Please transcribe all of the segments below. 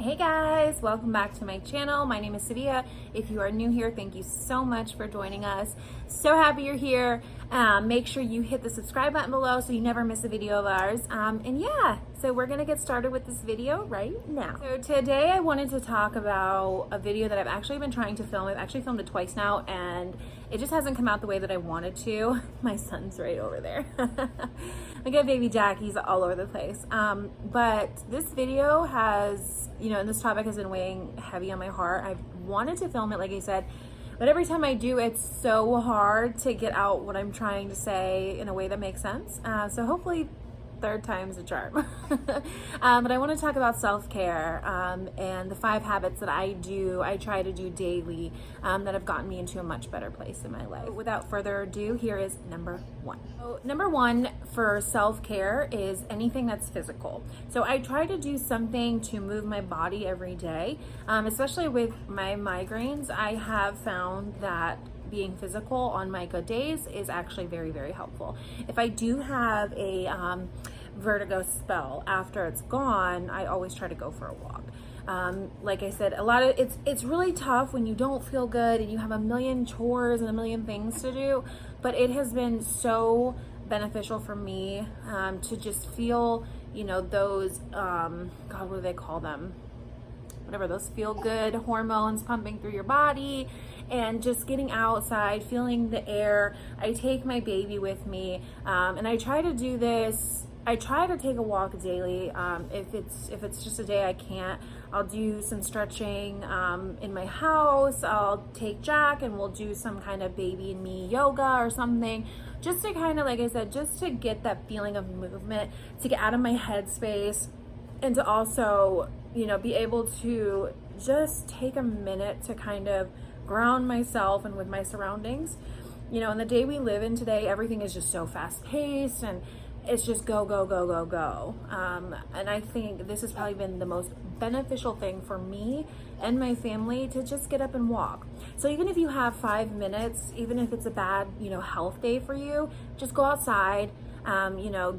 Hey guys, welcome back to my channel. My name is Savia. If you are new here, thank you so much for joining us. So happy you're here. Make sure you hit the subscribe button below so you never miss a video of ours. And yeah, so we're gonna get started with this video right now. So today I wanted to talk about a video that I've actually been trying to film. I've actually filmed it twice now and it just hasn't come out the way that I wanted to. My son's right over there. Look at baby Jack, he's all over the place. But this video has, and this topic has been weighing heavy on my heart. I've wanted to film it, like I said, but every time I do, it's so hard to get out what I'm trying to say in a way that makes sense. So hopefully third time's a charm. But I want to talk about self-care and the 5 habits that I try to do daily that have gotten me into a much better place in my life. Without further ado, here is number 1. So number 1 for self-care is anything that's physical. So I try to do something to move my body every day, especially with my migraines. I have found that being physical on my good days is actually very, very helpful. If I do have a vertigo spell after it's gone, I always try to go for a walk. Like I said, it's really tough when you don't feel good and you have a million chores and a million things to do, but it has been so beneficial for me to just feel, those, God, what do they call them? Whatever, those feel good hormones pumping through your body and just getting outside, feeling the air. I take my baby with me and I try to do this. I try to take a walk daily. If it's just a day I can't, I'll do some stretching in my house. I'll take Jack and we'll do some kind of baby and me yoga or something, just to kind of, like I said, just to get that feeling of movement, to get out of my headspace, and to also, be able to just take a minute to kind of ground myself and with my surroundings. In the day we live in today, everything is just so fast paced and it's just go, go, go, go, go. And I think this has probably been the most beneficial thing for me and my family, to just get up and walk. So even if you have 5 minutes, even if it's a bad, health day for you, just go outside,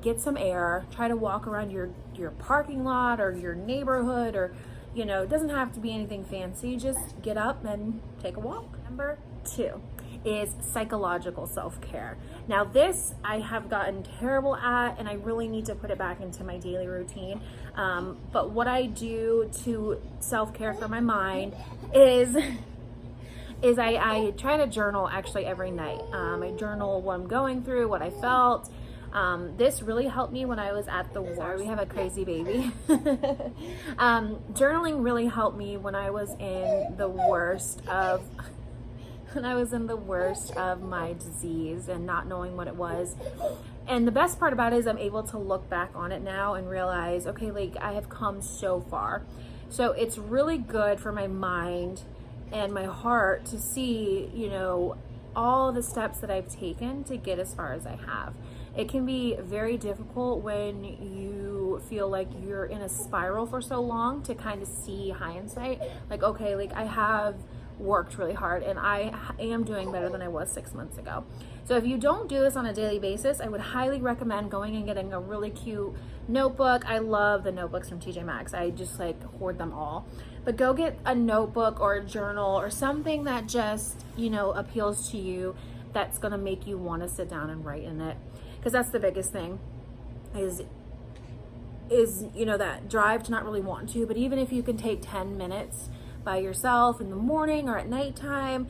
get some air, try to walk around your parking lot or your neighborhood, or, it doesn't have to be anything fancy. Just get up and take a walk. Number 2 is psychological self-care. Now this I have gotten terrible at and I really need to put it back into my daily routine. But what I do to self-care for my mind is I try to journal actually every night. I journal what I'm going through, what I felt. This really helped me when I was at the worst. Sorry, we have a crazy baby. Journaling really helped me when I was in the worst of my disease and not knowing what it was. And the best part about it is I'm able to look back on it now and realize, okay, like, I have come so far. So it's really good for my mind and my heart to see, all the steps that I've taken to get as far as I have. It can be very difficult when you feel like you're in a spiral for so long to kind of see hindsight, like, okay, like, I have worked really hard and I am doing better than I was 6 months ago. So if you don't do this on a daily basis, I would highly recommend going and getting a really cute notebook. I love the notebooks from TJ Maxx. I just hoard them all. But go get a notebook or a journal or something that just, appeals to you, that's gonna make you want to sit down and write in it. Because that's the biggest thing is that drive to not really want to. But even if you can take 10 minutes by yourself in the morning or at nighttime,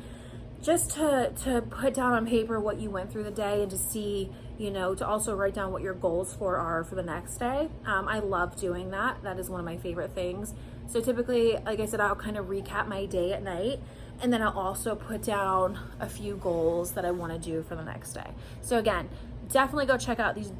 just to put down on paper what you went through the day and to see, to also write down what your goals are for the next day. I love doing that. That is one of my favorite things. So typically, like I said, I'll kind of recap my day at night, and then I'll also put down a few goals that I want to do for the next day. So again, definitely go check out these,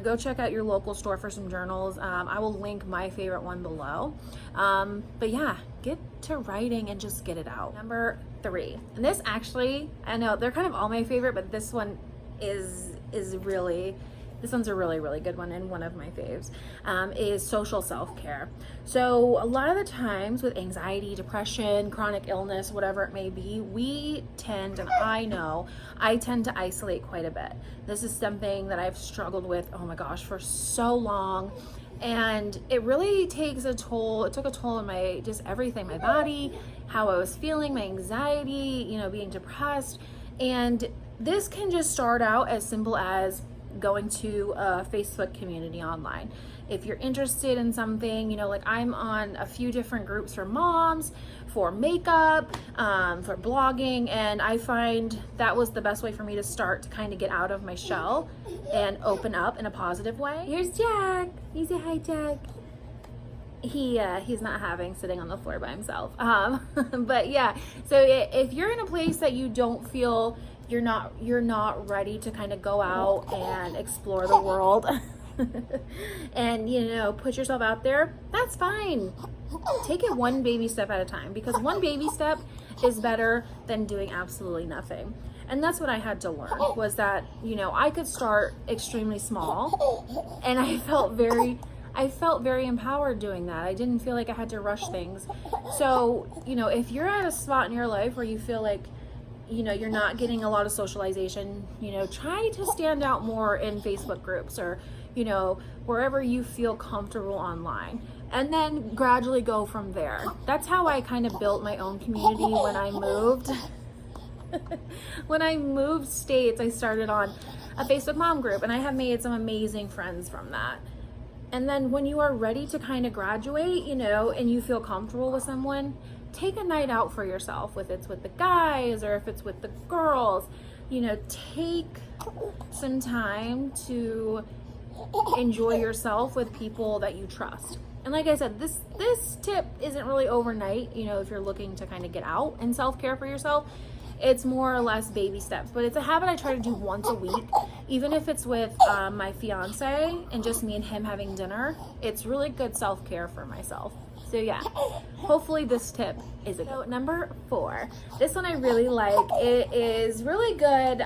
go check out your local store for some journals. I will link my favorite one below. But yeah, get to writing and just get it out. Number 3, and this actually, I know they're kind of all my favorite, but this one this one's a really, really good one and one of my faves, is social self-care. So a lot of the times with anxiety, depression, chronic illness, whatever it may be, we tend, and I tend to isolate quite a bit. This is something that I've struggled with, oh my gosh, for so long. And it really takes a toll. It took a toll on my, just everything, my body, how I was feeling, my anxiety, you know, being depressed. And this can just start out as simple as going to a Facebook community online. If you're interested in something, you know, like I'm on a few different groups for moms, for makeup, for blogging, and I find that was the best way for me to start to kind of get out of my shell and open up in a positive way. Here's Jack. You say hi, Jack. He's not having sitting on the floor by himself. But yeah, so if you're in a place that you don't feel you're not ready to kind of go out and explore the world and, you know, put yourself out there, that's fine. Take it one baby step at a time, because one baby step is better than doing absolutely nothing. And that's what I had to learn, was that, you know, I could start extremely small, and I felt very empowered doing that. I didn't feel like I had to rush things. So, you know, if you're at a spot in your life where you feel like, you know, you're not getting a lot of socialization, you know, try to stand out more in Facebook groups, or, you know, wherever you feel comfortable online, and then gradually go from there. That's how I kind of built my own community when I moved. When I moved states, I started on a Facebook mom group, and I have made some amazing friends from that. And then when you are ready to kind of graduate, you know, and you feel comfortable with someone, take a night out for yourself, if it's with the guys or if it's with the girls. You know, take some time to enjoy yourself with people that you trust. And like I said, this tip isn't really overnight, you know, if you're looking to kind of get out and self-care for yourself. It's more or less baby steps, but it's a habit I try to do once a week, even if it's with my fiance and just me and him having dinner. It's really good self-care for myself. So yeah, hopefully this tip is a good. So number 4, this one I really like. It is really good,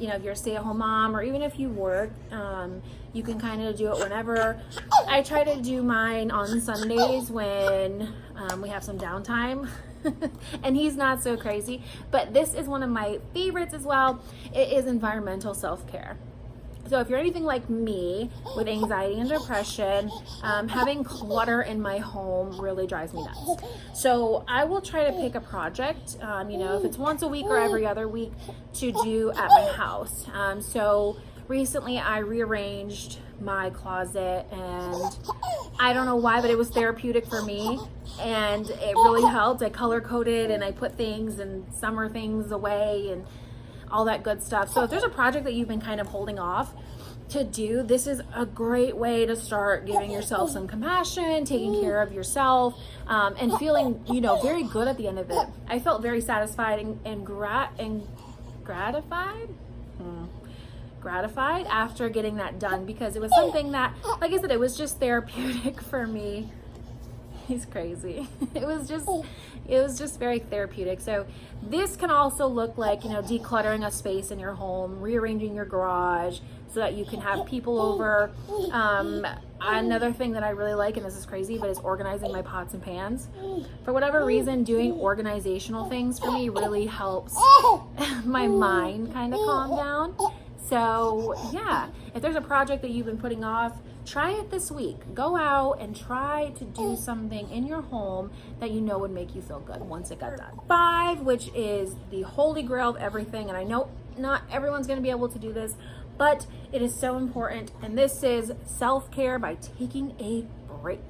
you know, if you're a stay-at-home mom, or even if you work, you can kind of do it whenever. I try to do mine on Sundays when we have some downtime. And he's not so crazy, but this is one of my favorites as well. It is environmental self-care. So if you're anything like me with anxiety and depression, having clutter in my home really drives me nuts. So I will try to pick a project, you know, if it's once a week or every other week, to do at my house. So recently I rearranged my closet, and I don't know why, but it was therapeutic for me, and it really helped. I color coded, and I put things and summer things away and all that good stuff. So if there's a project that you've been kind of holding off to do, this is a great way to start giving yourself some compassion, taking care of yourself, and feeling, you know, very good at the end of it. I felt very satisfied and gratified after getting that done, because it was something that, like I said, it was just therapeutic for me. He's crazy. It was just very therapeutic. So this can also look like, you know, decluttering a space in your home, rearranging your garage so that you can have people over. Another thing that I really like, and this is crazy, but is organizing my pots and pans. For whatever reason, doing organizational things for me really helps my mind kind of calm down. So yeah, if there's a project that you've been putting off, try it this week. Go out and try to do something in your home that you know would make you feel good once it got done. 5, which is the holy grail of everything, and I know not everyone's going to be able to do this, but it is so important, and this is self-care by taking a break.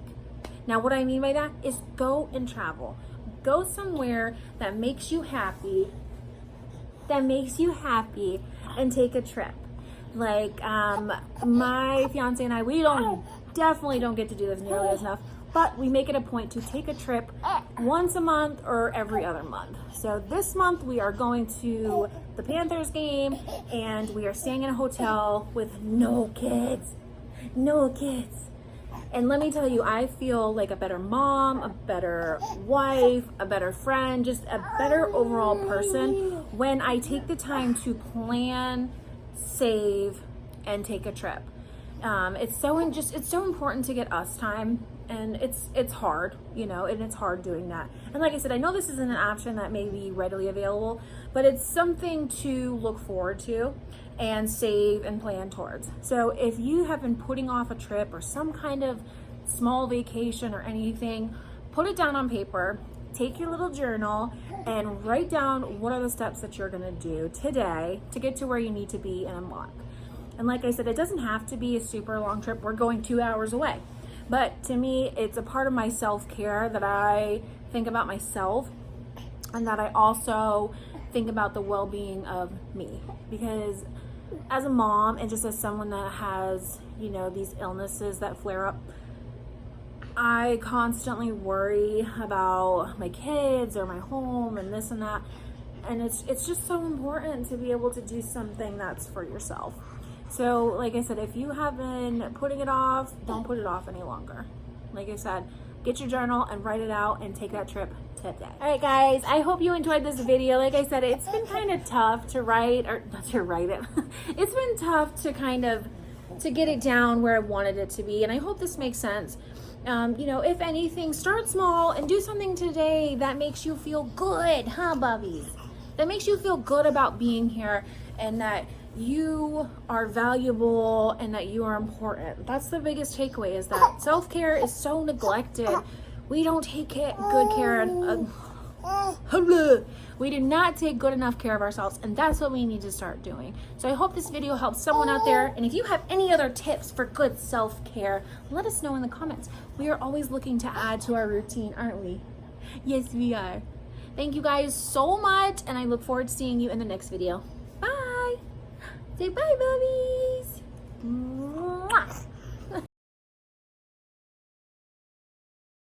Now, what I mean by that is go and travel. Go somewhere that makes you happy, and take a trip. Like my fiance and I, we definitely don't get to do this nearly as enough, but we make it a point to take a trip once a month or every other month. So this month we are going to the Panthers game, and we are staying in a hotel with no kids. And let me tell you, I feel like a better mom, a better wife, a better friend, just a better overall person when I take the time to plan, save, and take a trip. It's so important to get us time And it's hard, you know, and it's hard doing that. And like I said, I know this isn't an option that may be readily available, but it's something to look forward to and save and plan towards. So if you have been putting off a trip or some kind of small vacation or anything, put it down on paper, take your little journal and write down what are the steps that you're gonna do today to get to where you need to be in a month. And like I said, it doesn't have to be a super long trip. We're going 2 hours away. But to me, it's a part of my self-care that I think about myself and that I also think about the well-being of me. Because as a mom and just as someone that has, you know, these illnesses that flare up, I constantly worry about my kids or my home and this and that. And it's just so important to be able to do something that's for yourself. So like I said, if you have been putting it off, don't put it off any longer. Like I said, get your journal and write it out and take that trip today. All right, guys, I hope you enjoyed this video. Like I said, it's been kind of tough to write, or not to write it. It's been tough to to get it down where I wanted it to be. And I hope this makes sense. You know, if anything, start small and do something today that makes you feel good, huh, Bubbies? That makes you feel good about being here and that you are valuable and that you are important. That's the biggest takeaway, is that self-care is so neglected. We don't take good care we do not take good enough care of ourselves, and that's what we need to start doing. So I hope this video helps someone out there, and if you have any other tips for good self-care, let us know in the comments. We are always looking to add to our routine, aren't we? Yes, we are. Thank you guys so much, and I look forward to seeing you in the next video. Bye! Say bye, Bubbies!